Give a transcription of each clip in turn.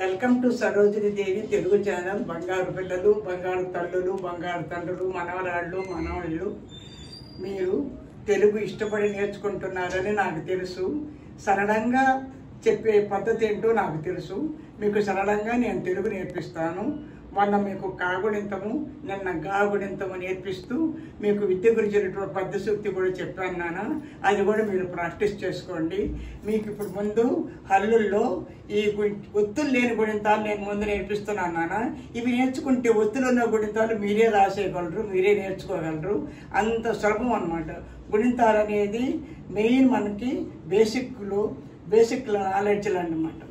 Welcome to Sarojini Devi Telugu channel. బంగారు పిల్లలు, బంగారు తల్లులు, బంగారు తండ్రులు, మనవరాళ్ళు, మనవళ్ళు, మీరు తెలుగు ఇష్టపడి నేర్చుకుంటున్నారని నాకు తెలుసు. సరళంగా చెప్పే పద్ధతి ఏంటో నాకు తెలుసు. మీకు సరళంగా నేను తెలుగు నేర్పిస్తాను. మొన్న మీకు కాగుణింతము, నిన్న గాగుణింతము నేర్పిస్తూ మీకు విద్య గురించినటువంటి పద్య సూక్తి కూడా చెప్పాను నాన్న. అది కూడా మీరు ప్రాక్టీస్ చేసుకోండి. మీకు ఇప్పుడు ముందు హల్లుల్లో ఈ ఒత్తులు లేని గుణింతాలు నేను ముందు నేర్పిస్తున్నాను నాన్న. ఇవి నేర్చుకుంటే ఒత్తులు ఉన్న గుణింతాలు మీరే రాసేయగలరు, మీరే నేర్చుకోగలరు. అంత సులభం అన్నమాట. గుణింతాలు అనేది మెయిన్ మనకి బేసిక్ నాలెడ్జ్లు అన్నమాట.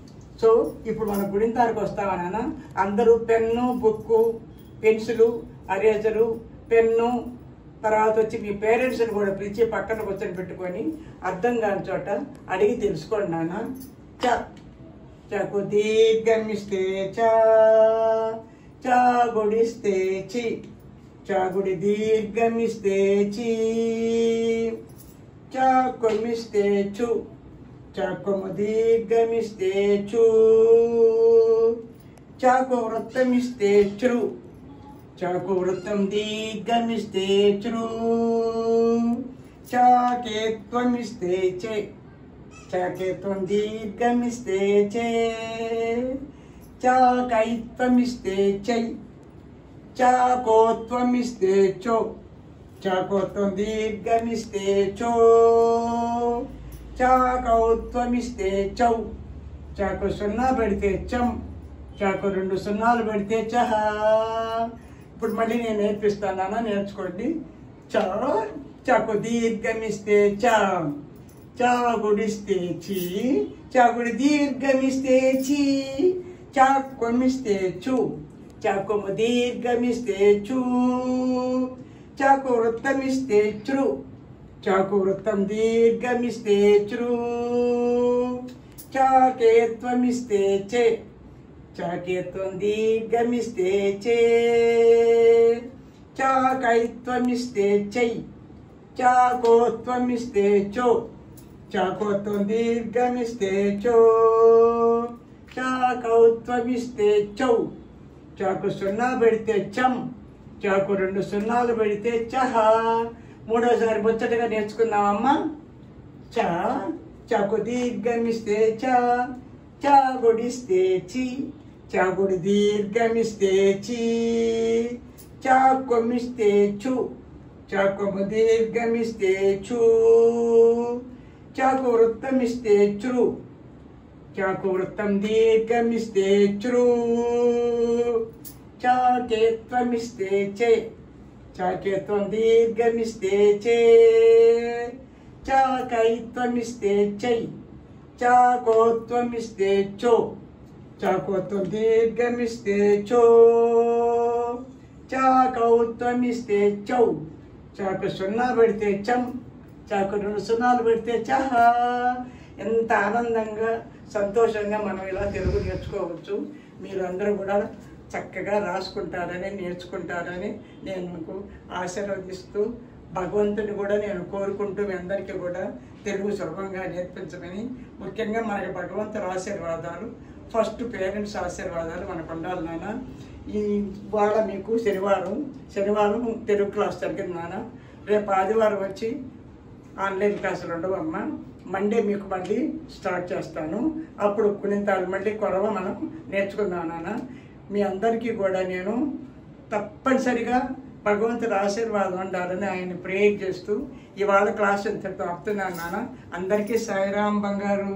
సో ఇప్పుడు మన గుణింతాలకు వస్తామన్నా, అందరూ పెన్ను, బుక్కు, పెన్సిలు, అరేజరు, పెన్ను, తర్వాత వచ్చి మీ పేరెంట్స్ని కూడా పిలిచి పక్కన కూర్చొని పెట్టుకొని అర్థం కాని చోట అడిగి తెలుసుకోండి నాన్న. చకు దీర్ఘమిస్తే చా గుడిస్తే చి, చాగుడి దీర్ఘమిస్తే చి, చా కొమ్మిస్తే చు, చాకొమ్ము దీర్ఘమిస్తే చూ, చాకు వృత్తమిస్తే చ్రు, చాకు వృత్తం దీర్ఘమిస్తే చ్రు, చాకేత్వమిస్తే చే, చాకేత్వం దీర్ఘమిస్తే చే, చాకైత్వమిస్తే చై, చాకోత్వమిస్తే చో, చాకోత్వం దీర్ఘమిస్తే చో, చాకౌత్వమిస్తే చౌ, చాకు సున్నా పెడితే చం, చాకు 2 సున్నాలు పెడితే చహ. ఇప్పుడు మళ్ళీ నేను నేర్పిస్తాను, నేర్చుకోండి. చాకు దీర్ఘమిస్తే చా, చాగుడిస్తే చీ, చాగుడి దీర్ఘమిస్తే చీ, చాకొమ్మిస్తే చూ, చాకొమ్ము దీర్ఘమిస్తే చూ, చాకు వృత్తమిస్తే చ్రు, చాకు వృత్తం దీర్ఘమిస్తే చ్రు, చాకేత్వమిస్తే చే, చాకేత్వం దీర్ఘమిస్తే చే, చాకైత్వమిస్తే చై, చాకోత్వమిస్తే చో, చాకోత్వం దీర్ఘమిస్తే చో, చాకౌత్వమిస్తే చౌ, చాకు సున్నా పెడితే చం, చాకు 2 సున్నాలు పెడితే చహ. మూడోసారి ముచ్చటగా నేర్చుకుందామమ్మా. చాకు దీర్ఘమిస్తే చాగుడిస్తే చి, చాగుడి దీర్ఘమిస్తే చి, చాకొమ్మిస్తే చు, చాకొమ్ము దీర్ఘమిస్తే చూ, చాకు వృత్తమిస్తే చ్రు, చాకు వృత్తం దీర్ఘమిస్తే చ్రు, చాకేత్వమిస్తే చే, చాకేత్వం దీర్ఘమిస్తే చే, చాకైత్వమిస్తే చై, చాకోత్వమిస్తే చో, చాకోత్వం దీర్ఘమిస్తే చో, చాకౌత్వమిస్తే చౌ, చాకు సున్నా పెడితే చం, చాకు 2 సున్నాలు పెడితే చహ. ఎంత ఆనందంగా సంతోషంగా మనం ఇలా తెలుగు నేర్చుకోవచ్చు. మీరందరూ కూడా చక్కగా రాసుకుంటారని, నేర్చుకుంటారని నేను మీకు ఆశీర్వదిస్తూ, భగవంతుని కూడా నేను కోరుకుంటూ మీ అందరికీ కూడా తెలుగు సులభంగా నేర్పించమని, ముఖ్యంగా మనకి భగవంతుని ఆశీర్వాదాలు, ఫస్ట్ పేరెంట్స్ ఆశీర్వాదాలు మనకు ఉండాలి నాన్న. ఇవాళ మీకు శనివారం తెలుగు క్లాస్ జరిగింది నాన్న. రేపు ఆదివారం వచ్చి ఆన్లైన్ క్లాసులు ఉండవమ్మా. మండే మీకు మళ్ళీ స్టార్ట్ చేస్తాను. అప్పుడు గుణింతాలు మళ్ళీ కొరవ మనం నేర్చుకుందాం నాన్న. మీ అందరికీ కూడా నేను తప్పనిసరిగా భగవంతుడి ఆశీర్వాదం ఉండాలని ఆయన్ని ప్రేయర్ చేస్తూ ఇవాళ క్లాస్ ఇంతటితో ఆపుతున్నాను నాన్న. అందరికీ సాయిరాం బంగారు.